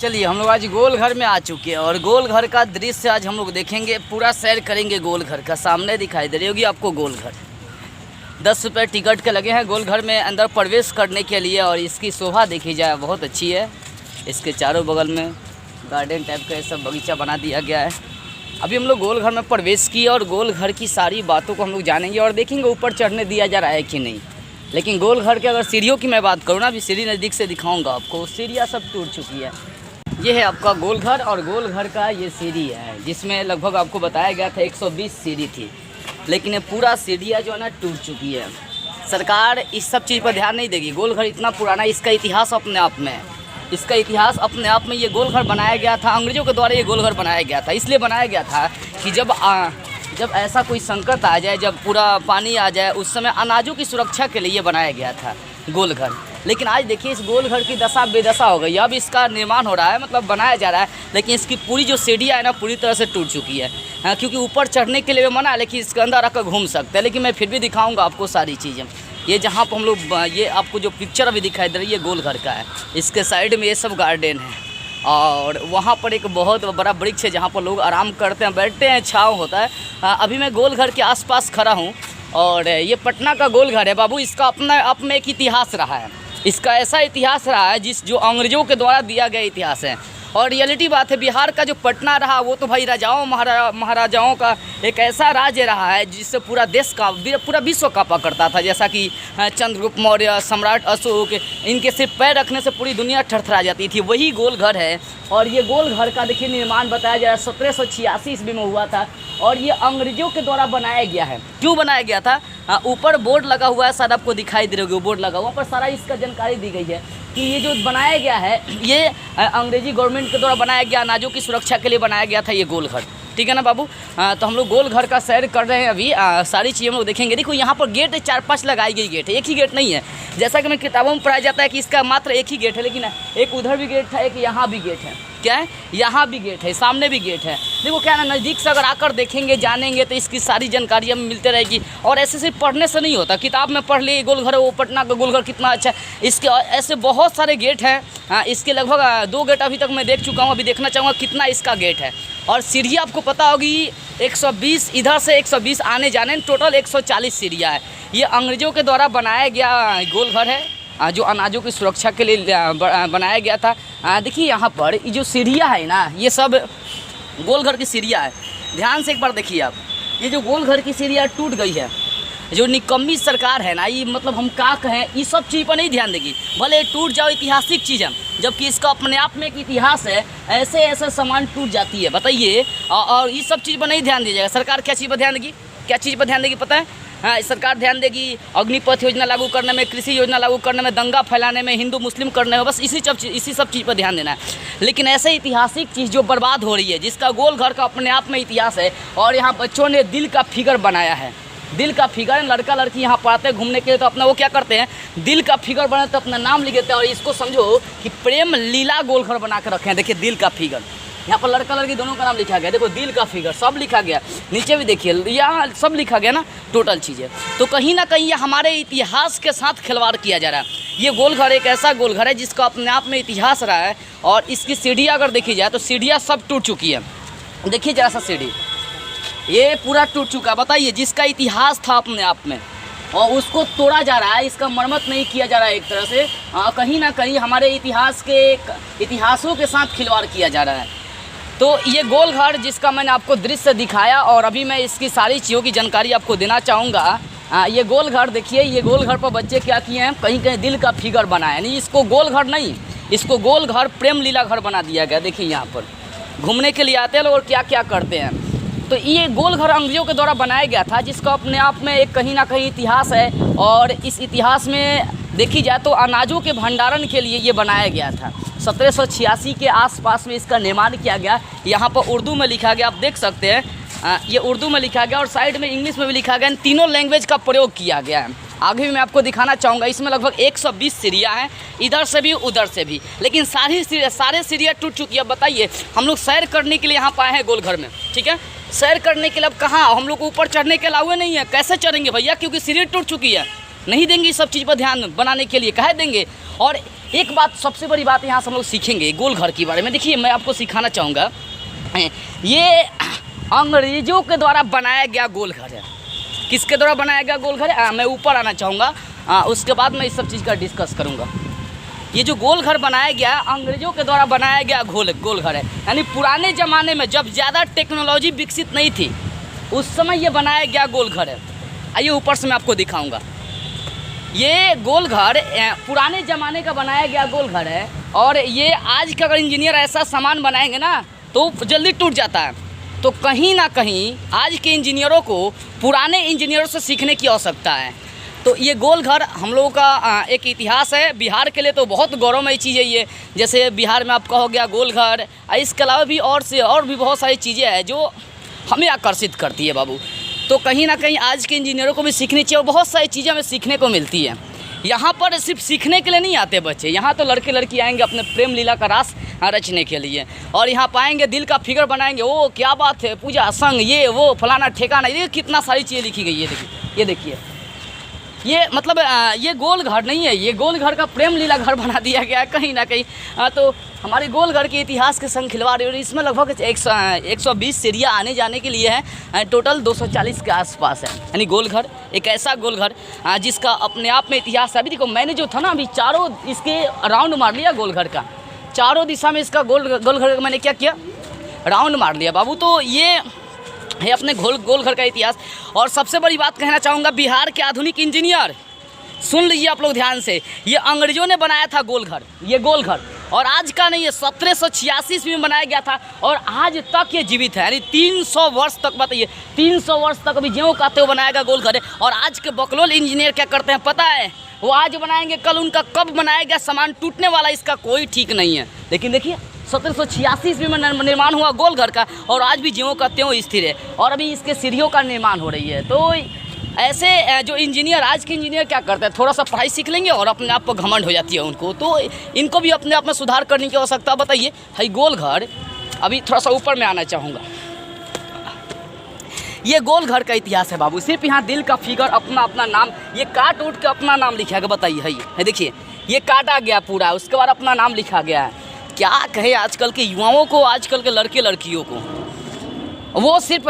चलिए हम लोग आज गोल घर में आ चुके हैं और गोल घर का दृश्य आज हम लोग देखेंगे, पूरा सैर करेंगे गोल घर का। सामने दिखाई दे रही होगी आपको गोल घर। 10 रुपये टिकट के लगे हैं गोल घर में अंदर प्रवेश करने के लिए। और इसकी शोभा देखी जाए बहुत अच्छी है। इसके चारों बगल में गार्डन टाइप का सब बगीचा बना दिया गया है। अभी हम लोग गोल घर में प्रवेश किए और गोल घर की सारी बातों को हम लोग जानेंगे और देखेंगे ऊपर चढ़ने दिया जा रहा है कि नहीं। लेकिन गोल घर के अगर सीढ़ियों की मैं बात करूँ ना, अभी सीढ़ी नज़दीक से दिखाऊंगा आपको। सीढ़ियाँ सब टूट चुकी है। ये है आपका गोल घर और गोल घर का ये सीढ़ी है जिसमें लगभग आपको बताया गया था 120 सीढ़ी थी, लेकिन ये पूरा सीढ़ियाँ जो है ना टूट चुकी है। सरकार इस सब चीज़ पर ध्यान नहीं देगी। गोल घर इतना पुराना, इसका इतिहास अपने आप में है। इसका इतिहास अपने आप में, ये गोल घर बनाया गया था अंग्रेज़ों के द्वारा। ये गोल घर बनाया गया था, इसलिए बनाया गया था कि जब ऐसा कोई संकट आ जाए, जब पूरा पानी आ जाए, उस समय अनाजों की सुरक्षा के लिए बनाया गया था गोल घर। लेकिन आज देखिए इस गोल घर की दशा बेदशा हो गई। अब इसका निर्माण हो रहा है, मतलब बनाया जा रहा है, लेकिन इसकी पूरी जो सीढ़ियाँ है ना पूरी तरह से टूट चुकी है। क्योंकि ऊपर चढ़ने के लिए मना है, लेकिन इसके अंदर आकर घूम सकते हैं। लेकिन मैं फिर भी दिखाऊंगा आपको सारी चीज़ें। ये जहाँ पर हम लोग, ये आपको जो पिक्चर अभी दिखाई दे रही है गोल घर का है। इसके साइड में ये सब गार्डन है और वहाँ पर एक बहुत बड़ा वृक्ष है जहाँ पर लोग आराम करते हैं, बैठते हैं, छाँव होता है। अभी मैं गोल घर के आसपास खड़ा हूँ और ये पटना का गोल घर है बाबू। इसका अपना आप में एक इतिहास रहा है। इसका ऐसा इतिहास रहा है जो अंग्रेज़ों के द्वारा दिया गया इतिहास है। और रियलिटी बात है, बिहार का जो पटना रहा वो तो भाई राजाओं महाराजाओं का एक ऐसा राज्य रहा है जिससे पूरा देश का, पूरा विश्व काँपा करता था। जैसा कि चंद्रगुप्त मौर्य, सम्राट अशोक, इनके सिर्फ पैर रखने से पूरी दुनिया थरथरा जाती थी। वही गोल घर है। और ये गोल घर का देखिए निर्माण बताया जा रहा है 1786 ईस्वी में हुआ था और ये अंग्रेज़ों के द्वारा बनाया गया है। क्यों बनाया गया था? ऊपर बोर्ड लगा हुआ है, शायद आपको दिखाई दे रही होगी, बोर्ड लगा हुआ पर सारा इसका जानकारी दी गई है कि ये जो बनाया गया है ये अंग्रेजी गवर्नमेंट के द्वारा बनाया गया, अनाजों की सुरक्षा के लिए बनाया गया था ये गोल घर। ठीक है ना बाबू? तो हम लोग गोल घर का सैर कर रहे हैं अभी। सारी चीज़ें हम लोग देखेंगे। देखो यहाँ पर गेट 4-5 लगाई गई गेट है, एक ही गेट नहीं है। जैसा कि मैं किताबों में पढ़ाया जाता है कि इसका मात्र एक ही गेट है, लेकिन एक उधर भी गेट था, एक यहाँ भी गेट है। क्या है? यहाँ भी गेट है, सामने भी गेट है। देखो क्या है ना, नज़दीक से अगर आकर देखेंगे, जानेंगे तो इसकी सारी जानकारी हमें मिलते रहेगी। और ऐसे सिर्फ पढ़ने से नहीं होता, किताब में पढ़ लिए गोल घर है, वो पटना का गोल घर कितना अच्छा है। इसके ऐसे बहुत सारे गेट हैं। इसके लगभग 2 गेट अभी तक मैं देख चुका हूँ। अभी देखना चाहूँगा कितना इसका गेट है। और सीढ़ियाँ आपको पता होगी 120, इधर से 120 आने जाने, टोटल 140 सीढ़ियाँ है। ये अंग्रेज़ों के द्वारा बनाया गया गोल घर है जो अनाजों की सुरक्षा के लिए बनाया गया था। देखिए यहाँ पर ये जो सीढ़ियाँ है ना, ये सब गोल घर की सीढ़ियाँ है। ध्यान से एक बार देखिए आप, ये जो गोल घर की सीढ़ियाँ टूट गई है, जो निकम्मी सरकार है ना, ये मतलब हम क्या कहें, ये सब चीज़ पर नहीं ध्यान देगी। भले टूट जाओ, ऐतिहासिक चीज़ है, जबकि इसका अपने आप में एक इतिहास है। ऐसे ऐसे सामान टूट जाती है, बताइए। और ये सब चीज़ पर नहीं ध्यान दीजिएगा। सरकार क्या चीज़ पर ध्यान देगी? क्या चीज़ पर ध्यान देगी पता है? सरकार ध्यान देगी अग्निपथ योजना लागू करने में, कृषि योजना लागू करने में, दंगा फैलाने में, हिंदू मुस्लिम करने में, बस इसी सब चीज़ पर ध्यान देना है। लेकिन ऐसे ऐतिहासिक चीज़ जो बर्बाद हो रही है, जिसका गोल घर का अपने आप में इतिहास है। और यहाँ बच्चों ने दिल का फिगर बनाया है। दिल का फिगर, लड़का लड़की यहाँ पढ़ते घूमने के लिए, तो अपना वो क्या करते हैं, दिल का फिगर बना तो अपना नाम लिख देते हैं। और इसको समझो कि प्रेम लीला गोल घर बना कर रखे हैं। देखिए दिल का फिगर, यहाँ पर लड़का लड़की दोनों का नाम लिखा गया। देखो दिल का फिगर सब लिखा गया, नीचे भी देखिए यहाँ सब लिखा गया ना, टोटल चीज़ें। तो कहीं ना कहीं ये हमारे इतिहास के साथ खिलवाड़ किया जा रहा है। ये गोल घर एक ऐसा गोल घर है जिसका अपने आप में इतिहास रहा है। और इसकी सीढ़ियाँ अगर देखी जाए तो सीढ़ियाँ सब टूट चुकी है। देखिए जरा सा सीढ़ी, ये पूरा टूट चुका। बताइए, जिसका इतिहास था अपने आप में और उसको तोड़ा जा रहा है, इसका मरम्मत नहीं किया जा रहा है। एक तरह से कहीं ना कहीं हमारे इतिहासों के साथ खिलवाड़ किया जा रहा है। तो ये गोल घर जिसका मैंने आपको दृश्य दिखाया और अभी मैं इसकी सारी चीज़ों की जानकारी आपको देना चाहूँगा। ये गोल घर देखिए, ये गोल घर पर बच्चे क्या किए हैं, कहीं कहीं दिल का फिगर बनाया, यानी इसको गोल घर नहीं, इसको गोल घर प्रेम लीला घर बना दिया गया। देखिए यहाँ पर घूमने के लिए आते हैं लोग और क्या क्या करते हैं। तो ये गोल घर अंग्रेज़ों के द्वारा बनाया गया था, जिसका अपने आप में एक कहीं ना कहीं इतिहास है। और इस इतिहास में देखी जाए तो अनाजों के भंडारण के लिए ये बनाया गया था। 1786 के आसपास में इसका निर्माण किया गया। यहाँ पर उर्दू में लिखा गया, आप देख सकते हैं, ये उर्दू में लिखा गया और साइड में इंग्लिश में भी लिखा गया। इन तीनों लैंग्वेज का प्रयोग किया गया है। आगे भी मैं आपको दिखाना चाहूँगा। इसमें लगभग 120 सीढ़ियाँ हैं, इधर से भी उधर से भी, लेकिन सारे सीढ़ियाँ टूट चुकी है। बताइए, हम लोग सैर करने के लिए यहाँ पाए हैं गोल घर में, ठीक है, सैर करने के लिए। अब कहाँ हम लोग ऊपर चढ़ने के अलावे नहीं है, कैसे चढ़ेंगे भैया, क्योंकि सीढ़ी टूट चुकी है। नहीं देंगे इस सब चीज़ पर ध्यान बनाने के लिए, कहे देंगे। और एक बात, सबसे बड़ी बात यहाँ से हम लोग सीखेंगे गोल घर के बारे में। देखिए मैं आपको सिखाना चाहूँगा, ये अंग्रेज़ों के द्वारा बनाया गया गोल घर है। किसके द्वारा बनाया गया गोल घर है? मैं ऊपर आना चाहूँगा, उसके बाद मैं इस सब चीज़ का डिस्कस करूँगा। ये जो गोल घर बनाया गया अंग्रेज़ों के द्वारा बनाया गया गोल घर है। यानी पुराने ज़माने में जब ज़्यादा टेक्नोलॉजी विकसित नहीं थी उस समय ये बनाया गया गोल घर है। आइए ऊपर से मैं आपको दिखाऊंगा। ये गोल घर पुराने ज़माने का बनाया गया गोल घर है, और ये आज का अगर इंजीनियर ऐसा सामान बनाएंगे ना तो जल्दी टूट जाता है। तो कहीं ना कहीं आज के इंजीनियरों को पुराने इंजीनियरों से सीखने की आवश्यकता है। तो ये गोल घर हम लोगों का एक इतिहास है। बिहार के लिए तो बहुत गौरवमयी चीज़ है ये। जैसे बिहार में आपका हो गया गोल घर, इसके अलावा भी और भी बहुत सारी चीज़ें हैं जो हमें आकर्षित करती है बाबू। तो कहीं ना कहीं आज के इंजीनियरों को भी सीखनी चाहिए, और बहुत सारी चीज़ें हमें सीखने को मिलती हैं। यहाँ पर सिर्फ सीखने के लिए नहीं आते बच्चे, यहाँ तो लड़के लड़की आएंगे अपने प्रेम लीला का रास रचने के लिए, और यहाँ पाएंगे दिल का फिगर बनाएंगे। ओ क्या बात है, पूजा संग ये वो फलाना ठेकाना, ये कितना सारी चीज़ें लिखी गई है। देखिए, ये देखिए, ये मतलब ये गोल घर नहीं है, ये गोल घर का प्रेम लीला घर बना दिया गया है कहीं ना कहीं। तो हमारे गोल घर के इतिहास के संग खिलवाड़, और इसमें लगभग 120 सीढ़ियाँ आने जाने के लिए है, टोटल 240 के आसपास है। यानी गोल घर एक ऐसा गोल घर जिसका अपने आप में इतिहास है। अभी देखो मैंने जो था ना अभी चारों इसके राउंड मार लिया गोल घर का, चारों दिशा में इसका गोल घर का मैंने क्या किया, राउंड मार लिया बाबू। तो ये है अपने गोल घर का इतिहास। और सबसे बड़ी बात कहना चाहूँगा, बिहार के आधुनिक इंजीनियर सुन लीजिए आप लोग ध्यान से, ये अंग्रेजों ने बनाया था गोल घर, ये गोल घर, और आज का नहीं, ये 1786 ईस्वी में बनाया गया था, और आज तक ये जीवित है। यानी 300 वर्ष तक, बताइए 300 वर्ष तक अभी ज्यों कहते हो बनाया गया गोल घर है। और आज के बकलोल इंजीनियर क्या करते हैं पता है, वो आज बनाएंगे, कल उनका कब बनाया गया सामान टूटने वाला, इसका कोई ठीक नहीं है। लेकिन देखिए 1786 ईस्वी में निर्माण हुआ गोल घर का, और आज भी ज्यों का त्यों स्थिर है, और अभी इसके सीढ़ियों का निर्माण हो रही है। तो ऐसे जो इंजीनियर, आज के इंजीनियर क्या करते हैं, थोड़ा सा पढ़ाई सीख लेंगे और अपने आप पर घमंड हो जाती है उनको। तो इनको भी अपने आप में सुधार करने की आवश्यकता। बताइए भाई गोल घर, अभी थोड़ा सा ऊपर में आना चाहूँगा। ये गोल घर का इतिहास है बाबू। सिर्फ यहाँ दिल का फिगर, अपना अपना नाम, ये काट उठ के अपना नाम लिखा गया। बताइए है देखिए, ये काटा गया पूरा, उसके बाद अपना नाम लिखा गया है। क्या कहे आजकल के युवाओं को, आजकल के लड़के लड़कियों को, वो सिर्फ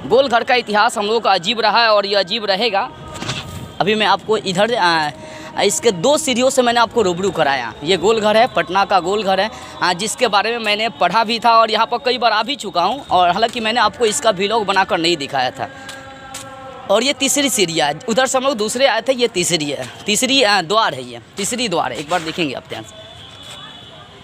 गोल घर का इतिहास हम लोगों का अजीब रहा है और ये अजीब रहेगा। अभी मैं आपको इधर इसके 2 सीढ़ियों से मैंने आपको रूबरू कराया। ये गोल घर है, पटना का गोल घर है, जिसके बारे में मैंने पढ़ा भी था और यहाँ पर कई बार आ भी चुका हूँ, और हालांकि मैंने आपको इसका व्लॉग बनाकर नहीं दिखाया था। और ये तीसरी सीढ़ी है, उधर से हम लोग दूसरे आए थे, ये तीसरी है, तीसरी द्वार है, ये तीसरी द्वार है। एक बार देखेंगे आप ध्यान से।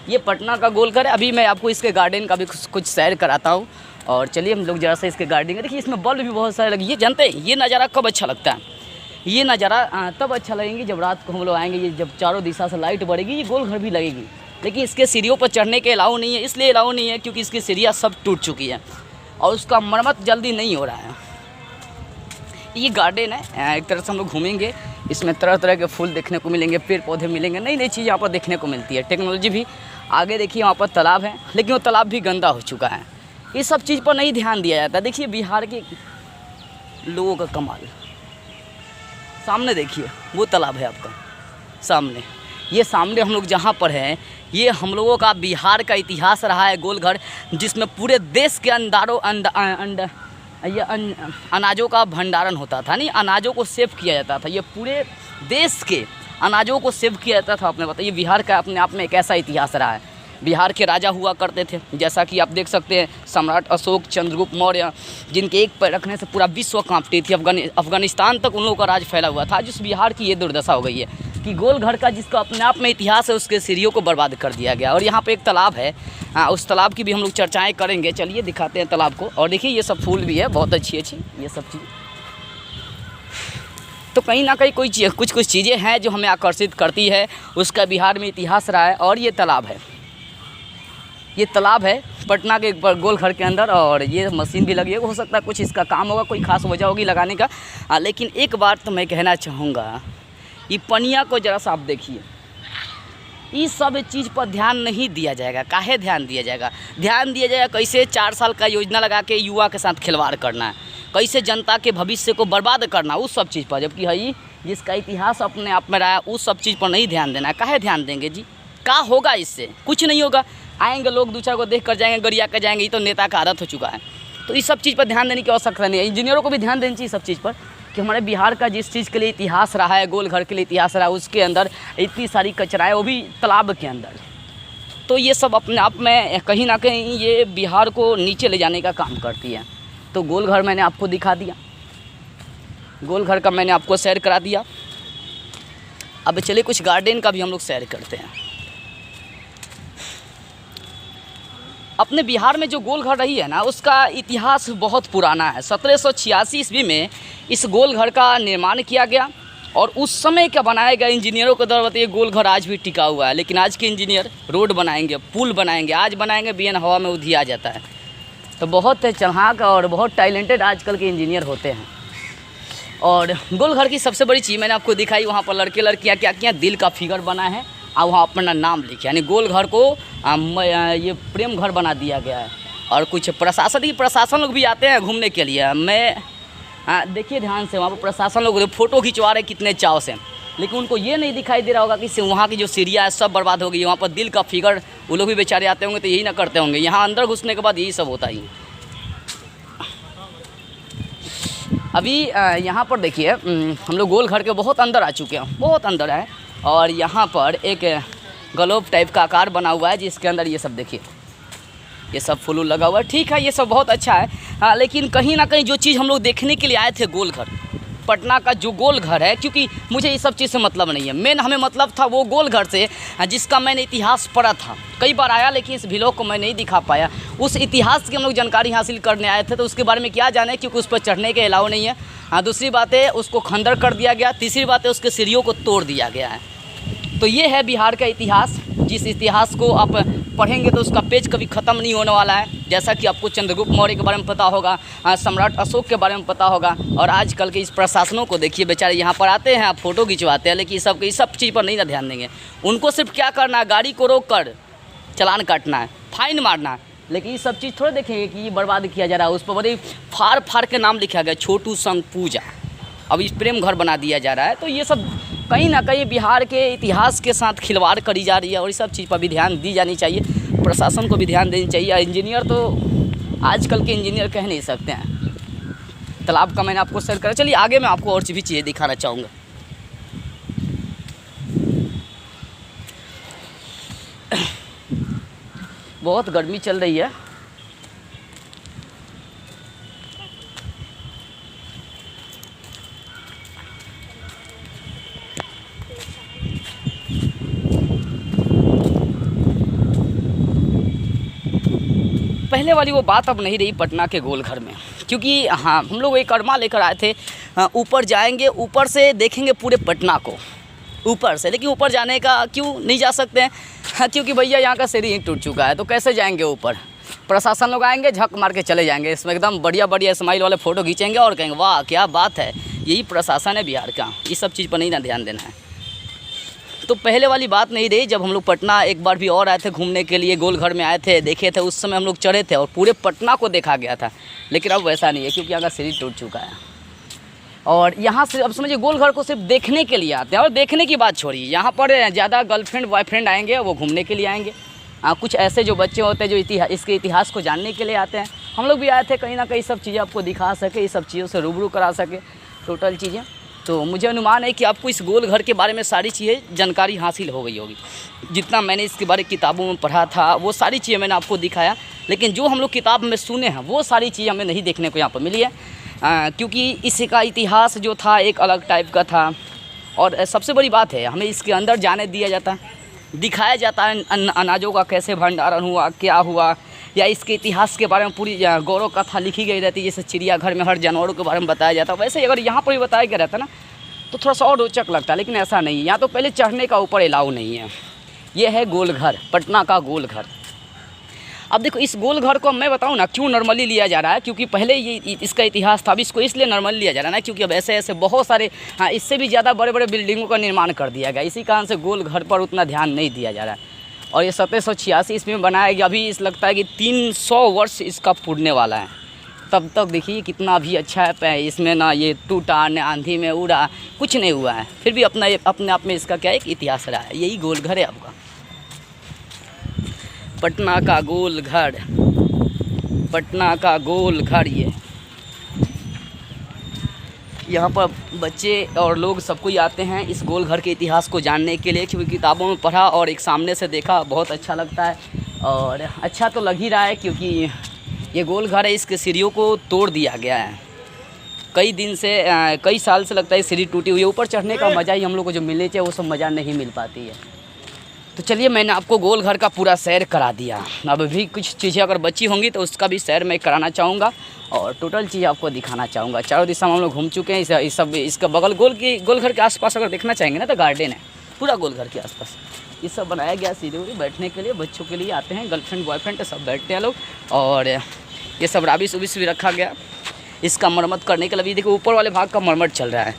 ये पटना का गोल घर है। अभी मैं आपको इसके गार्डन का भी कुछ सैर कराता हूँ, और चलिए हम लोग जरा सा इसके गार्डन। देखिए इसमें बल्ब भी बहुत सारे लगे। ये जानते हैं ये नज़ारा कब अच्छा लगता है, ये नज़ारा तब अच्छा लगेंगे जब रात को हम लोग आएंगे, ये जब चारों दिशा से लाइट बढ़ेगी, ये गोल घर भी लगेगी। लेकिन इसके सीढ़ियों पर चढ़ने के अलाउ नहीं है, इसलिए अलाउ नहीं है क्योंकि इसकी सीढ़ियाँ सब टूट चुकी है और उसका मरम्मत जल्दी नहीं हो रहा है। ये गार्डन है, एक तरह से हम लोग घूमेंगे, इसमें तरह तरह के फूल देखने को मिलेंगे, पेड़ पौधे मिलेंगे, नई नई चीज़ यहाँ पर देखने को मिलती है। टेक्नोलॉजी भी आगे, देखिए वहाँ पर तालाब है, लेकिन वो तालाब भी गंदा हो चुका है। ये सब चीज़ पर नहीं ध्यान दिया जाता। देखिए बिहार के लोगों का कमाल, सामने देखिए वो तालाब है आपका सामने, ये सामने हम लोग जहाँ पर हैं, ये हम लोगों का बिहार का इतिहास रहा है गोल घर, जिसमें पूरे देश के अनाजों का भंडारण होता था, नहीं अनाजों को सेव किया जाता था। ये पूरे देश के अनाजों को सेव किया जाता था। आपने बताइए बिहार का अपने आप में एक ऐसा इतिहास रहा है। बिहार के राजा हुआ करते थे, जैसा कि आप देख सकते हैं सम्राट अशोक चंद्रगुप्त मौर्य, जिनके एक पैर रखने से पूरा विश्व कांपती थी। अफगानिस्तान तक उन लोगों का राज फैला हुआ था। जिस बिहार की ये दुर्दशा हो गई है कि गोल घर का जिसका अपने आप में इतिहास है, उसके सीढ़ियों को बर्बाद कर दिया गया। और यहाँ पे एक तालाब है, उस तालाब की भी हम लोग चर्चाएँ करेंगे। चलिए दिखाते हैं तालाब को। और देखिए ये सब फूल भी है, बहुत अच्छी अच्छी ये सब चीज़। तो कहीं ना कहीं कुछ चीज़ें हैं जो हमें आकर्षित करती है, उसका बिहार में इतिहास रहा है। और ये तालाब है, ये तालाब है पटना के गोल घर के अंदर, और ये मशीन भी लगी है। हो सकता है कुछ इसका काम होगा, कोई खास वजह होगी लगाने का। लेकिन एक बात तो मैं कहना चाहूँगा, ये पनिया को ज़रा सा आप देखिए, इस सब चीज़ पर ध्यान नहीं दिया जाएगा। काहे ध्यान दिया जाएगा? ध्यान दिया जाएगा कैसे? 4 साल का योजना लगा के युवा के साथ खिलवाड़ करना है। कैसे जनता के भविष्य को बर्बाद करना, उस सब चीज़ पर। जबकि है जिसका इतिहास अपने आप में रहा है, उस सब चीज़ पर नहीं ध्यान देना है। काहे ध्यान देंगे जी? क्या होगा इससे? कुछ नहीं होगा। आएंगे लोग, दो चार को देख कर जाएंगे, गरिया कर जाएंगे। ये तो नेता का आदत हो चुका है। तो इस सब चीज़ पर ध्यान देने की आवश्यकता नहीं है। इंजीनियरों को भी ध्यान देनी चाहिए सब चीज़ पर कि हमारे बिहार का जिस चीज़ के लिए इतिहास रहा है, गोलघर के लिए इतिहास रहा है, उसके अंदर इतनी सारी कचरा है, वो भी तालाब के अंदर। तो ये सब अपने आप में कहीं ना कहीं ये बिहार को नीचे ले जाने का काम करती है। तो गोलघर मैंने आपको दिखा दिया, गोलघर का मैंने आपको सैर करा दिया। अब चलिए कुछ गार्डन का भी हम लोग सैर करते हैं। अपने बिहार में जो गोलघर रही है ना, उसका इतिहास बहुत पुराना है। 1786 ईस्वी में इस गोलघर का निर्माण किया गया और उस समय का बनाया गया इंजीनियरों के द्वारा। ये गोलघर आज भी टिका हुआ है। लेकिन आज के इंजीनियर रोड बनाएंगे, पुल बनाएंगे, आज बनाएंगे, बिना हवा में उधिया जाता है। तो बहुत चढ़ाक और बहुत टैलेंटेड आजकल के इंजीनियर होते हैं। और गोलघर की सबसे बड़ी चीज़ मैंने आपको दिखाई, वहाँ पर लड़के लड़कियाँ क्या किया, दिल का फिगर बना है और वहाँ अपना नाम लिखे। यानी गोलघर को ये प्रेम घर बना दिया गया है। और कुछ प्रशासन लोग भी आते हैं घूमने के लिए। मैं देखिए ध्यान से, वहाँ पर प्रशासन लोग फ़ोटो खिंचवा रहे कितने चाव से, लेकिन उनको ये नहीं दिखाई दे रहा होगा कि वहाँ की जो सीढ़ियाँ है सब बर्बाद हो गई। वहाँ पर दिल का फिगर, वो लोग भी बेचारे आते होंगे तो यही ना करते होंगे। यहाँ अंदर घुसने के बाद यही सब होता ही। अभी यहाँ पर देखिए, हम लोग गोलघर के बहुत अंदर आ चुके हैं, बहुत अंदर है। और यहाँ पर एक ग्लोब टाइप का आकार बना हुआ है, जिसके अंदर ये सब देखिए, ये सब फूल लगा हुआ है। ठीक है, ये सब बहुत अच्छा है। हाँ, लेकिन कहीं ना कहीं जो चीज़ हम लोग देखने के लिए आए थे, गोलघर, पटना का जो गोलघर है, क्योंकि मुझे ये सब चीज़ से मतलब नहीं है। मेन हमें मतलब था वो गोलघर से, जिसका मैंने इतिहास पढ़ा था। कई बार आया, लेकिन इस व्लॉग को मैं नहीं दिखा पाया। उस इतिहास की हम लोग जानकारी हासिल करने आए थे, तो उसके बारे में क्या जाने, क्योंकि उस पर चढ़ने के अलाउ नहीं है। हाँ, दूसरी बात है उसको खंडर कर दिया गया। तीसरी बात है उसके सीढ़ियों को तोड़ दिया गया है। तो ये है बिहार का इतिहास। जिस इतिहास को आप पढ़ेंगे तो उसका पेज कभी ख़त्म नहीं होने वाला है। जैसा कि आपको चंद्रगुप्त मौर्य के बारे में पता होगा, सम्राट अशोक के बारे में पता होगा। और आजकल के इस प्रशासनों को देखिए, बेचारे यहाँ पर आते हैं, फ़ोटो खिंचवाते हैं, लेकिन इस सब चीज़ पर नहीं ना ध्यान देंगे। उनको सिर्फ क्या करना है, गाड़ी को रोक कर चालान काटना है, फाइन मारना है। लेकिन ये सब चीज़ थोड़े देखेंगे कि ये बर्बाद किया जा रहा है। उस पर बड़े फाड़ के नाम लिखा गया, छोटू संग पूजा। अब इस प्रेम घर बना दिया जा रहा है। तो ये सब कहीं ना कहीं बिहार के इतिहास के साथ खिलवाड़ करी जा रही है। और इस सब चीज़ पर भी ध्यान दी जानी चाहिए, प्रशासन को भी ध्यान देनी चाहिए। इंजीनियर तो आजकल के इंजीनियर कह नहीं सकते हैं। तालाब का मैंने आपको शेयर करा। चलिए आगे मैं आपको और भी चीज़ें दिखाना चाहूँगा। बहुत गर्मी चल रही है। पहले वाली वो बात अब नहीं रही पटना के गोलघर में, क्योंकि हाँ, हम लोग एक अरमा लेकर आए थे। ऊपर जाएंगे, ऊपर से देखेंगे पूरे पटना को ऊपर से। लेकिन ऊपर जाने का क्यों नहीं जा सकते हैं? हाँ, क्योंकि भैया यहाँ का सीढ़ी टूट चुका है। तो कैसे जाएंगे ऊपर? प्रशासन लोग आएंगे, झक मार के चले जाएंगे। इसमें एकदम बढ़िया स्माइल वाले फ़ोटो खींचेंगे और कहेंगे वाह क्या बात है। यही प्रशासन है बिहार का। इस सब चीज़ पर नहीं ना ध्यान देना है। तो पहले वाली बात नहीं रही। जब हम लोग पटना एक बार भी और आए थे घूमने के लिए, गोलघर में आए थे, देखे थे, उस समय हम लोग चढ़े थे और पूरे पटना को देखा गया था। लेकिन अब वैसा नहीं है, क्योंकि यहाँ का सीढ़ी टूट चुका है। और यहाँ से अब समझिए गोलघर को सिर्फ देखने के लिए आते हैं। और देखने की बात छोड़िए, यहाँ पर ज़्यादा गर्लफ्रेंड बॉयफ्रेंड आएंगे, वो घूमने के लिए आएंगे। कुछ ऐसे जो बच्चे होते हैं जो इसके इतिहास को जानने के लिए आते हैं। हम लोग भी आए थे कहीं ना कहीं सब चीज़ें आपको दिखा सके, इस सब चीज़ों से रूबरू करा सके टोटल चीज़ें। तो मुझे अनुमान है कि आपको इस गोलघर के बारे में सारी चीज़ें जानकारी हासिल हो गई होगी। जितना मैंने इसके बारे किताबों में पढ़ा था वो सारी चीज़ें मैंने आपको दिखाया। लेकिन जो हम लोग किताब में सुने हैं वो सारी चीज़ें हमें नहीं देखने को यहाँ पर मिली है, क्योंकि इसका इतिहास जो था एक अलग टाइप का था। और सबसे बड़ी बात है, हमें इसके अंदर जाने दिया जाता है, दिखाया जाता है अनाजों का कैसे भंडारण हुआ, क्या हुआ, या इसके इतिहास के बारे में पूरी गौरव कथा लिखी गई रहती है। जैसे चिड़ियाघर में हर जानवरों के बारे में बताया जाता है, वैसे अगर यहाँ पर भी बताया गया रहता ना तो थोड़ा सा और रोचक लगता है। लेकिन ऐसा नहीं है, यहाँ तो पहले चढ़ने का ऊपर अलाउ नहीं है। ये है गोलघर, पटना का गोलघर। अब देखो इस गोलघर को मैं बताऊँ ना क्यों नॉर्मली लिया जा रहा है, क्योंकि पहले ये इसका इतिहास था। अब इसको इसलिए नॉर्मली लिया जा रहा है ना, क्योंकि अब ऐसे ऐसे बहुत सारे इससे भी ज़्यादा बड़े बड़े बिल्डिंगों का निर्माण कर दिया गया। इसी कारण से गोलघर पर उतना ध्यान नहीं दिया जा रहा है। और ये 1786 ईस्वी में बनाया गया। अभी इस लगता है कि 300 वर्ष इसका पूरने वाला है। तब तक देखिए कितना भी अच्छा है, इसमें ना ये टूटा न आंधी में उड़ा, कुछ नहीं हुआ है, फिर भी अपने आप में इसका क्या एक इतिहास रहा है। यही गोल घर है आपका, पटना का गोल घर, पटना का गोल घर। ये यहाँ पर बच्चे और लोग सब कोई आते हैं इस गोल घर के इतिहास को जानने के लिए, क्योंकि किताबों में पढ़ा और एक सामने से देखा, बहुत अच्छा लगता है। और अच्छा तो लग ही रहा है, क्योंकि ये गोल घर है, इसके सीढ़ियों को तोड़ दिया गया है। कई दिन से कई साल से लगता है सीढ़ी टूटी हुई है। ऊपर चढ़ने का मज़ा ही हम लोग को जो मिलने चाहिए वो सब मज़ा नहीं मिल पाती है। तो चलिए मैंने आपको गोल घर का पूरा सैर करा दिया। अब भी कुछ चीज़ें अगर बची होंगी तो उसका भी सैर मैं कराना चाहूँगा और टोटल चीज़ आपको दिखाना चाहूँगा। चारों दिशा में हम लोग घूम चुके हैं। इस सब इसका बगल गोल घर के आसपास अगर देखना चाहेंगे ना तो गार्डन है पूरा गोल घर के आसपास। ये सब बनाया गया सीढ़ी बैठने के लिए, बच्चों के लिए आते हैं, गर्लफ्रेंड बॉयफ्रेंड सब बैठते हैं लोग। और ये सब राबिस उबिस भी रखा गया इसका मरम्मत करने के लिए। अभी देखो ऊपर वाले भाग का मरम्मत चल रहा है।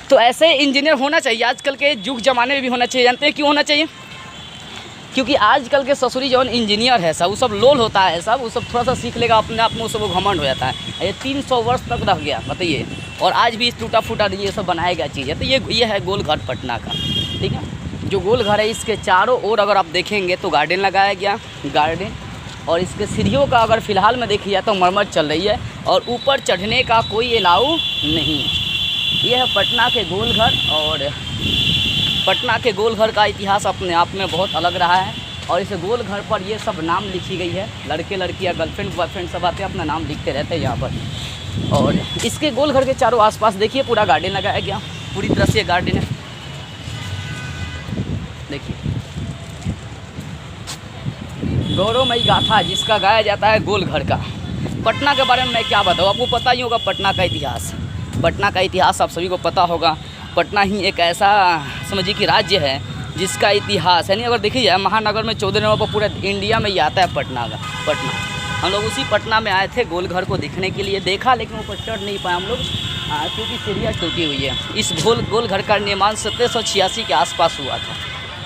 तो ऐसे इंजीनियर होना चाहिए, आजकल के युग जमाने में भी होना चाहिए। जानते हैं क्यों होना चाहिए? क्योंकि आजकल के ससुरी जो इंजीनियर है सब, वो सब लोल होता है सब, वो सब थोड़ा सा सीख लेगा अपने आप में, वो सब घमंड हो जाता है। ये 300 वर्ष तक रह गया बताइए, और आज भी टूटा फूटा ये सब बनाया गया चीज़ है। तो ये है गोल घर पटना का, ठीक है। जो गोल घर है इसके चारों ओर अगर आप देखेंगे तो गार्डन लगाया गया, गार्डन। और इसके सीढ़ियों का अगर फ़िलहाल में देखी जाए तो मरम्मत चल रही है, और ऊपर चढ़ने का कोई अलाउ नहीं है। ये है पटना के गोल घर। और पटना के गोल घर का इतिहास अपने आप में बहुत अलग रहा है। और इस गोल घर पर ये सब नाम लिखी गई है, लड़के लड़कियाँ गर्लफ्रेंड बॉयफ्रेंड सब आते हैं, अपना नाम लिखते रहते हैं यहाँ पर। और इसके गोल घर के चारों आसपास देखिए पूरा गार्डन लगाया गया, पूरी तरह से गार्डन है। देखिए गौरवमयी गाथा जिसका गाया जाता है गोल घर का। पटना के बारे में मैं क्या बताऊँ, आपको पता ही होगा पटना का इतिहास। पटना का इतिहास आप सभी को पता होगा। पटना ही एक ऐसा समझिए कि राज्य है जिसका इतिहास है नहीं, अगर देखिए जाए महानगर में 14 नंबर पर पूरे इंडिया में ही आता है पटना का। पटना हम लोग उसी पटना में आए थे गोल घर को देखने के लिए, देखा लेकिन ऊपर चढ़ नहीं पाए हम लोग क्योंकि सीढ़ियाँ टूटी हुई है। इस गोल घर का निर्माण 1786 के आसपास हुआ था,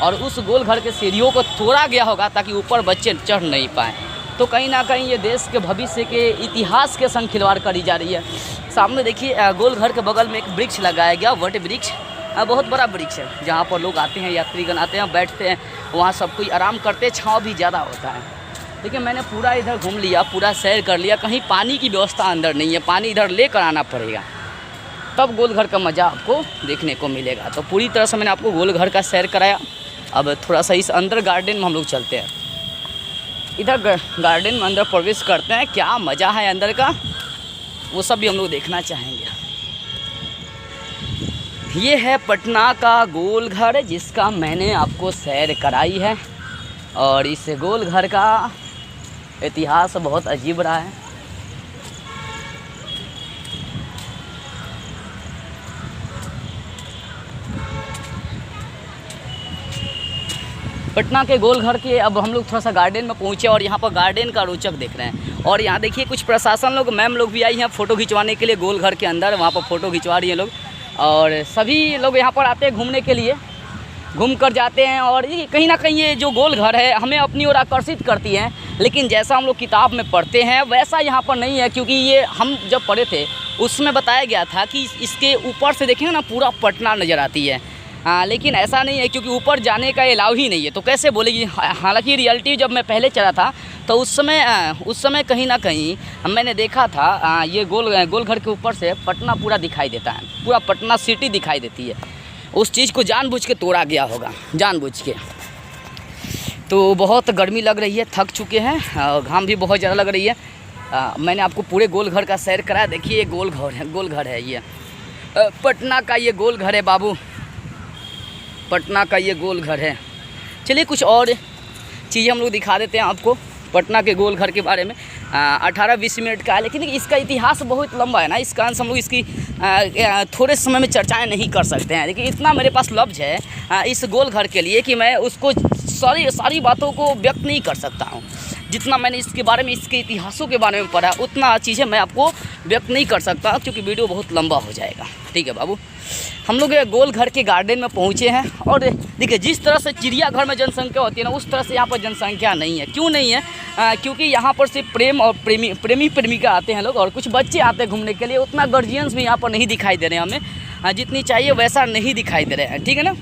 और उस गोल घर के सीढ़ियों को तोड़ा गया होगा ताकि ऊपर बच्चे चढ़ नहीं पाएँ। तो कहीं ना कहीं ये देश के भविष्य के इतिहास के संग खिलवाड़ करी जा रही है। सामने देखिए गोल घर के बगल में एक वृक्ष लगाया गया, वट वृक्ष, बहुत बड़ा वृक्ष है जहाँ पर लोग आते हैं, यात्रीगण आते हैं, बैठते हैं, वहाँ सब कोई आराम करते हैं, छाँव भी ज़्यादा होता है। देखिए मैंने पूरा इधर घूम लिया, पूरा सैर कर लिया, कहीं पानी की व्यवस्था अंदर नहीं है, पानी इधर लेकर आना पड़ेगा तब गोल घर का मज़ा आपको देखने को मिलेगा। तो पूरी तरह से मैंने आपको गोल घर का सैर कराया। अब थोड़ा सा इस अंदर गार्डन में हम लोग चलते हैं, इधर गार्डन में अंदर प्रवेश करते हैं। क्या मज़ा है अंदर का वो सब भी हम लोग देखना चाहेंगे। ये है पटना का गोल घर जिसका मैंने आपको सैर कराई है, और इस गोल घर का इतिहास बहुत अजीब रहा है। पटना के गोल घर के अब हम लोग थोड़ा सा गार्डन में पहुँचे, और यहाँ पर गार्डन का रोचक देख रहे हैं। और यहाँ देखिए कुछ प्रशासन लोग, मैम लोग भी आई हैं फ़ोटो खिंचवाने के लिए गोल घर के अंदर, वहाँ पर फ़ोटो खिंचवा रही हैं लोग। और सभी लोग यहाँ पर आते हैं घूमने के लिए, घूम कर जाते हैं। और ये कहीं ना कहीं ये जो गोल घर है हमें अपनी ओर आकर्षित करती हैं, लेकिन जैसा हम लोग किताब में पढ़ते हैं वैसा यहाँ पर नहीं है। क्योंकि ये हम जब पढ़े थे उसमें बताया गया था कि इसके ऊपर से देखेंगे ना पूरा पटना नज़र आती है। लेकिन ऐसा नहीं है, क्योंकि ऊपर जाने का अलाउ ही नहीं है, तो कैसे बोलेगी। हालांकि रियलिटी जब मैं पहले चला था तो उस समय कहीं ना कहीं मैंने देखा था ये गोल घर के ऊपर से पटना पूरा दिखाई देता है, पूरा पटना सिटी दिखाई देती है। उस चीज़ को जानबूझ के तोड़ा गया होगा, जानबूझ के। तो बहुत गर्मी लग रही है, थक चुके हैं, घाम भी बहुत ज़्यादा लग रही है। मैंने आपको पूरे गोल घर का सैर कराया। देखिए ये गोल घर है ये पटना का, ये गोल घर है बाबू, पटना का ये गोल घर है। चलिए कुछ और चीज़ें हम लोग दिखा देते हैं आपको पटना के गोल घर के बारे में। 18-20 मिनट का है, लेकिन इसका इतिहास बहुत लंबा है ना, इस कारण से हम लोग इसकी थोड़े समय में चर्चाएं नहीं कर सकते हैं। लेकिन इतना मेरे पास लफ्ज़ है इस गोल घर के लिए कि मैं उसको सारी बातों को व्यक्त नहीं कर सकता हूँ। जितना मैंने इसके बारे में, इसके इतिहासों के बारे में पढ़ा, उतना चीज़ें मैं आपको व्यक्त नहीं कर सकता क्योंकि वीडियो बहुत लंबा हो जाएगा। ठीक है बाबू, हम लोग गोल घर के गार्डन में पहुँचे हैं और देखिए जिस तरह से चिड़ियाघर में जनसंख्या होती है ना, उस तरह से यहाँ पर जनसंख्या नहीं है। क्यों नहीं है? क्योंकि यहाँ पर सिर्फ प्रेम और प्रेमिका आते हैं लोग और कुछ बच्चे आते हैं घूमने के लिए। उतना गार्जियंस भी यहाँ पर नहीं दिखाई दे रहे हैं हमें, जितनी चाहिए वैसा नहीं दिखाई दे रहे हैं। ठीक है ना?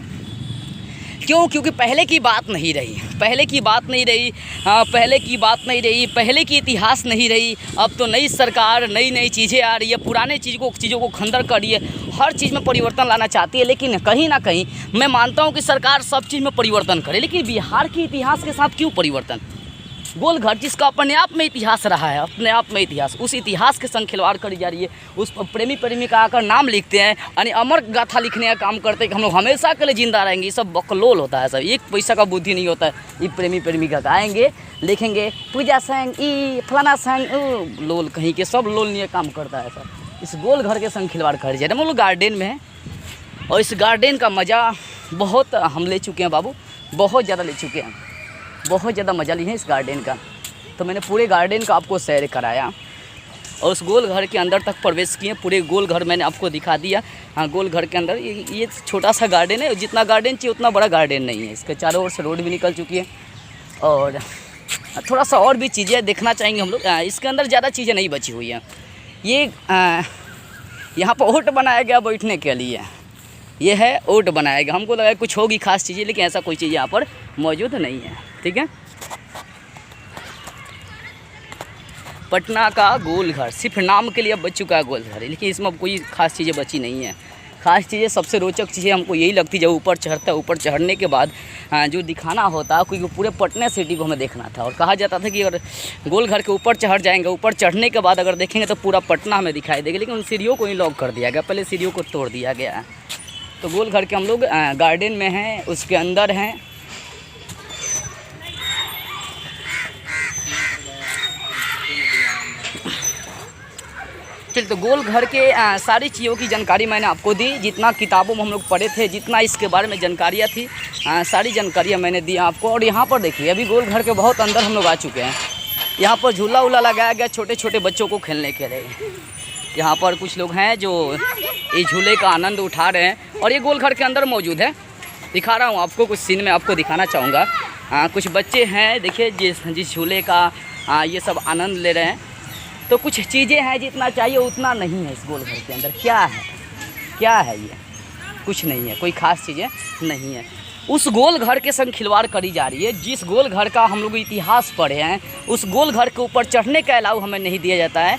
क्यों? क्योंकि पहले की बात नहीं रही, पहले की बात नहीं रही, पहले की इतिहास नहीं रही। अब तो नई सरकार नई चीज़ें आ रही है, पुराने चीज़ों को खंडन कर रही है, हर चीज़ में परिवर्तन लाना चाहती है। लेकिन कहीं ना कहीं मैं मानता हूँ कि सरकार सब चीज़ में परिवर्तन करे, लेकिन बिहार के इतिहास के साथ क्यों परिवर्तन? गोल घर जिसका अपने आप में इतिहास रहा है, अपने आप में इतिहास, उस इतिहास के संग खिलवाड़ करी जा रही है। उस प्रेमी प्रेमिका आकर नाम लिखते हैं, यानी अमर गाथा लिखने का काम करते हैं कि हम लोग हमेशा के लिए जिंदा रहेंगे। ये सब बकलोल होता है, सब एक पैसा का बुद्धि नहीं होता है। ये प्रेमी प्रेमिका का आएंगे लिखेंगे पूजा संग ई फलाना संग लोल, कहीं के सब लोल नहीं काम करता है सर। इस गोल घर के संग खिलवाड़ कर जा रहे हैं। हम लोग गार्डन में हैं और इस गार्डन का मज़ा बहुत हम ले चुके हैं बाबू, बहुत ज़्यादा ले चुके हैं, बहुत ज़्यादा मज़ा लिए हैं इस गार्डन का। तो मैंने पूरे गार्डन का आपको सैर कराया और उस गोल घर के अंदर तक प्रवेश किए। पूरे गोल घर मैंने आपको दिखा दिया। हाँ, गोल घर के अंदर ये छोटा सा गार्डन है, जितना गार्डन चाहिए उतना बड़ा गार्डन नहीं है। इसके चारों ओर से रोड भी निकल चुकी है और थोड़ा सा और भी चीज़ें देखना चाहेंगे हम लोग। इसके अंदर ज़्यादा चीज़ें नहीं बची हुई हैं। ये यहाँ पर ओट बनाया गया बैठने के लिए, ये है ओट बनाया गया। हमको लगा कुछ होगी खास चीज़ें, लेकिन ऐसा कोई चीज़ यहाँ पर मौजूद नहीं है। ठीक है, पटना का गोल घर सिर्फ नाम के लिए बच चुका है गोल घर, लेकिन इसमें अब कोई खास चीज़ें बची नहीं है। खास चीज़ें, सबसे रोचक चीज़ें हमको यही लगती है जब ऊपर चढ़ता है। ऊपर चढ़ने के बाद जो दिखाना होता है, क्योंकि पूरे पटना सिटी को हमें देखना था और कहा जाता था कि अगर गोल घर के ऊपर चढ़ जाएंगे, ऊपर चढ़ने के बाद अगर देखेंगे तो पूरा पटना हमें दिखाई देगा। लेकिन उन सीढ़ियों को ही लॉक कर दिया गया, पहले सीढ़ियों को तोड़ दिया गया है। तो गोल घर के हम लोग गार्डन में हैं, उसके अंदर हैं। चलिए, तो गोल घर के सारी चीज़ों की जानकारी मैंने आपको दी। जितना किताबों में हम लोग पढ़े थे, जितना इसके बारे में जानकारियाँ थी, सारी जानकारियाँ मैंने दी आपको। और यहाँ पर देखिए, अभी गोल घर के बहुत अंदर हम लोग आ चुके हैं। यहाँ पर झूला वूला लगाया गया छोटे छोटे बच्चों को खेलने के लिए। यहाँ पर कुछ लोग हैं जो इस झूले का आनंद उठा रहे हैं और ये गोल घर के अंदर मौजूद है। दिखा रहा हूँ आपको, कुछ सीन में आपको दिखाना चाहूँगा। कुछ बच्चे हैं, देखिए जिस झूले का ये सब आनंद ले रहे हैं। तो कुछ चीज़ें हैं, जितना चाहिए उतना नहीं है इस गोल घर के अंदर। क्या है ये? कुछ नहीं है, कोई ख़ास चीज़ें नहीं है। उस गोल घर के संग खिलवाड़ करी जा रही है। जिस गोल घर का हम लोग इतिहास पढ़े हैं, उस गोल घर के ऊपर चढ़ने का अलाउ हमें नहीं दिया जाता है।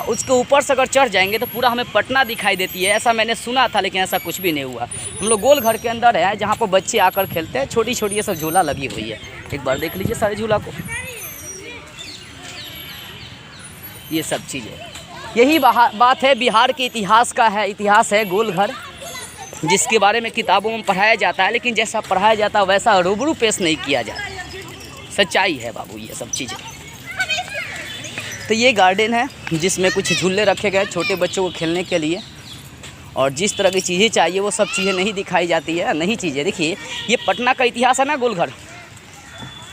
उसके ऊपर से अगर चढ़ जाएंगे तो पूरा हमें पटना दिखाई देती है, ऐसा मैंने सुना था, लेकिन ऐसा कुछ भी नहीं हुआ। हम लोग गोल घर के अंदर है, जहाँ पर बच्चे आकर खेलते हैं। छोटी छोटी ये सब झूला लगी हुई है, एक बार देख लीजिए सारे झूला को। ये सब चीज़ें, यही बात है बिहार के इतिहास का है। इतिहास है गोल घर, जिसके बारे में किताबों में पढ़ाया जाता है, लेकिन जैसा पढ़ाया जाता है वैसा रूबरू पेश नहीं किया जाता। सच्चाई है बाबू ये सब चीज़ें। तो ये गार्डन है जिसमें कुछ झूले रखे गए छोटे बच्चों को खेलने के लिए, और जिस तरह की चीज़ें चाहिए वो सब चीज़ें नहीं दिखाई जाती है। नहीं चीज़ें देखिए, ये पटना का इतिहास है ना गोल घर,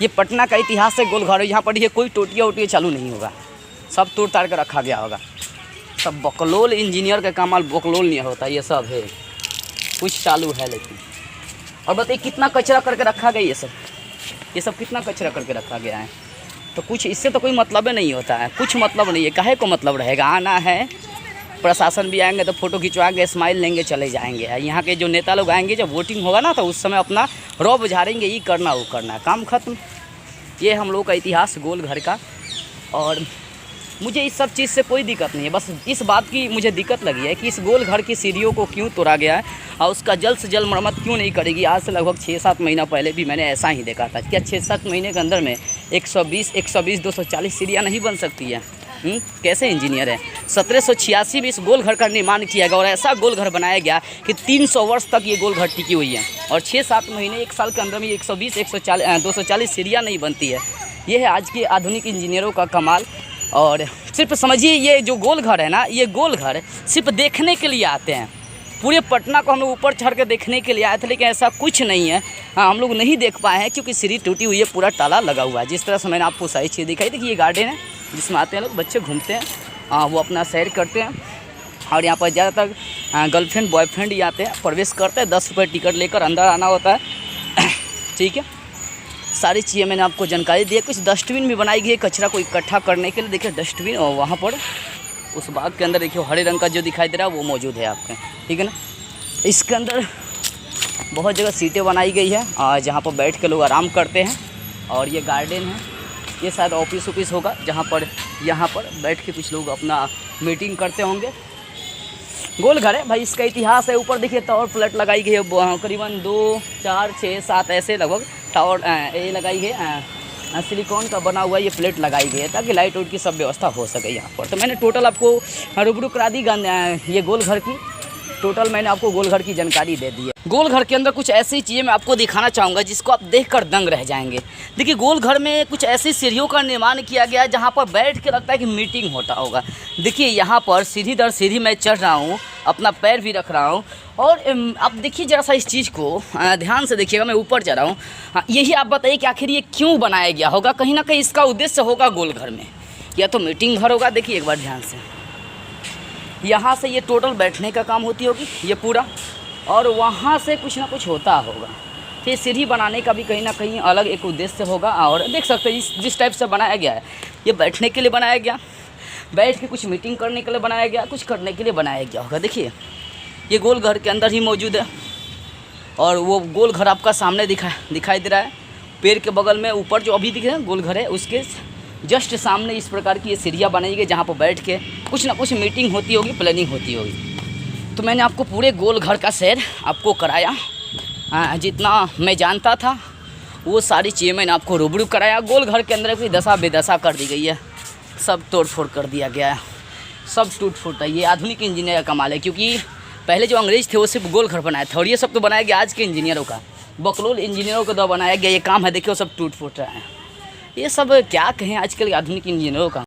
ये पटना का इतिहास है गोल घर। यहाँ पर ये कोई टोटियाँ वोटियाँ चालू नहीं होगा, सब तोड़ ताड़ कर रखा गया होगा। सब बकलोल इंजीनियर का कमाल, बकलोल नहीं होता, ये सब है कुछ चालू है। लेकिन और बताइए कितना कचरा करके रखा गया, ये सब कितना कचरा करके रखा गया है। तो कुछ इससे तो कोई मतलब नहीं होता है, कुछ मतलब नहीं है। काहे को मतलब रहेगा? आना है, प्रशासन भी आएंगे तो फ़ोटो खिंचवाएंगे, स्माइल लेंगे, चले जाएंगे। यहाँ के जो नेता लोग आएंगे, जब वोटिंग होगा ना, तो उस समय अपना रौब झाड़ेंगे, ये करना वो करना, काम खत्म। ये हम लोग का इतिहास गोल घर का। और मुझे इस सब चीज़ से कोई दिक्कत नहीं है, बस इस बात की मुझे दिक्कत लगी है कि इस गोल घर की सीढ़ियों को क्यों तोड़ा गया है और उसका जल्द से जल्द मरम्मत क्यों नहीं करेगी। आज से लगभग 6-7 महीना पहले भी मैंने ऐसा ही देखा था। क्या 6-7 महीने के अंदर में 120, 240 सीढ़ियाँ नहीं बन सकती है? कैसे इंजीनियर है? 1786 में इस गोल घर का निर्माण किया गया और ऐसा गोल घर बनाया गया कि 300 वर्ष तक ये गोल घर टिकी हुई है। और 6-7 महीने, 1 साल के अंदर में 120, 240 सीढ़ियाँ नहीं बनती है। ये है आज के आधुनिक इंजीनियरों का कमाल। और सिर्फ समझिए, ये जो गोल घर है ना, ये गोल घर सिर्फ देखने के लिए आते हैं। पूरे पटना को हम लोग ऊपर चढ़ के देखने के लिए आए थे, लेकिन ऐसा कुछ नहीं है। हम लोग नहीं देख पाए हैं क्योंकि सीढ़ी टूटी हुई है, पूरा ताला लगा हुआ है। जिस तरह से मैंने आपको सारी चीज़ दिखाई थी कि ये गार्डन है जिसमें आते हैं लोग, बच्चे घूमते हैं वो अपना सैर करते हैं। और यहाँ पर ज़्यादातर गर्लफ्रेंड बॉयफ्रेंड ही आते हैं, प्रवेश करते हैं। 10 रुपये टिकट लेकर अंदर आना होता है। ठीक है, सारी चीज़ें मैंने आपको जानकारी दी है। कुछ डस्टबिन भी बनाई गई है कचरा को इकट्ठा करने के लिए। देखिए डस्टबिन, और वहाँ पर उस बाग के अंदर देखिए हरे रंग का जो दिखाई दे रहा है वो मौजूद है आपके, ठीक है ना। इसके अंदर बहुत जगह सीटें बनाई गई है और जहाँ पर बैठ के लोग आराम करते हैं। और ये गार्डन है, ये शायद ऑफिस होगा जहाँ पर यहाँ पर बैठ के कुछ लोग अपना मीटिंग करते होंगे। गोल घर है भाई, इसका इतिहास है। ऊपर देखिए टावर प्लेट लगाई गई है, करीबन 2, 4, 6, 7 ऐसे लगभग टावर ये लगाई है। सिलिकॉन का बना हुआ ये प्लेट लगाई गई है ताकि लाइट वाइट की सब व्यवस्था हो सके यहाँ पर। तो मैंने टोटल आपको रूबरू करा दी ये गोल घर की। टोटल मैंने आपको गोल घर की जानकारी दे दी है। गोल घर के अंदर कुछ ऐसी चीज़ें मैं आपको दिखाना चाहूँगा जिसको आप देखकर दंग रह जाएंगे। देखिए गोल घर में कुछ ऐसी सीढ़ियों का निर्माण किया गया है जहाँ पर बैठ के लगता है कि मीटिंग होता होगा। देखिए यहाँ पर सीढ़ी दर सीढ़ी मैं चढ़ रहा हूँ, अपना पैर भी रख रहा हूँ। और अब देखिए ज़रा सा इस चीज़ को ध्यान से देखिएगा, मैं ऊपर जा रहा हूँ। यही आप बताइए कि आखिर ये क्यों बनाया गया होगा। कहीं ना कहीं इसका उद्देश्य होगा गोल घर में, या तो मीटिंग घर होगा। देखिए एक बार ध्यान से, यहाँ से ये टोटल बैठने का काम होती होगी ये पूरा, और वहाँ से कुछ ना कुछ होता होगा। तो ये सीढ़ी बनाने का भी कहीं ना कहीं अलग एक उद्देश्य होगा। और देख सकते हैं जिस टाइप से बनाया गया है, ये बैठने के लिए बनाया गया, बैठ के कुछ मीटिंग करने के लिए बनाया गया, कुछ करने के लिए बनाया गया होगा। देखिए ये गोल घर के अंदर ही मौजूद है। और वो गोल घर आपका सामने दिखाई दे रहा है। पेड़ के बगल में ऊपर जो अभी दिख रहा है गोल घर है, उसके जस्ट सामने इस प्रकार की ये सीढ़ियाँ बनाई गई जहाँ पर बैठ के कुछ ना कुछ मीटिंग होती होगी, प्लानिंग होती होगी। तो मैंने आपको पूरे गोल घर का सैर आपको कराया। जितना मैं जानता था वो सारी चीज़ें मैंने आपको रूबरू कराया। गोल घर के अंदर कोई दशा बेदशा कर दी गई है, सब तोड़ फोड़ कर दिया गया है, सब टूट फूट है। ये आधुनिक इंजीनियर का कमाल है, क्योंकि पहले जो अंग्रेज थे वो सिर्फ गोल घर बनाया था, और ये सब तो बनाया गया आज के इंजीनियरों का, बकलोल इंजीनियरों के द्वारा बनाया गया ये काम है। देखिए वो सब टूट फूट रहा है। ये सब क्या कहें आजकल आधुनिक इंजीनियरों का।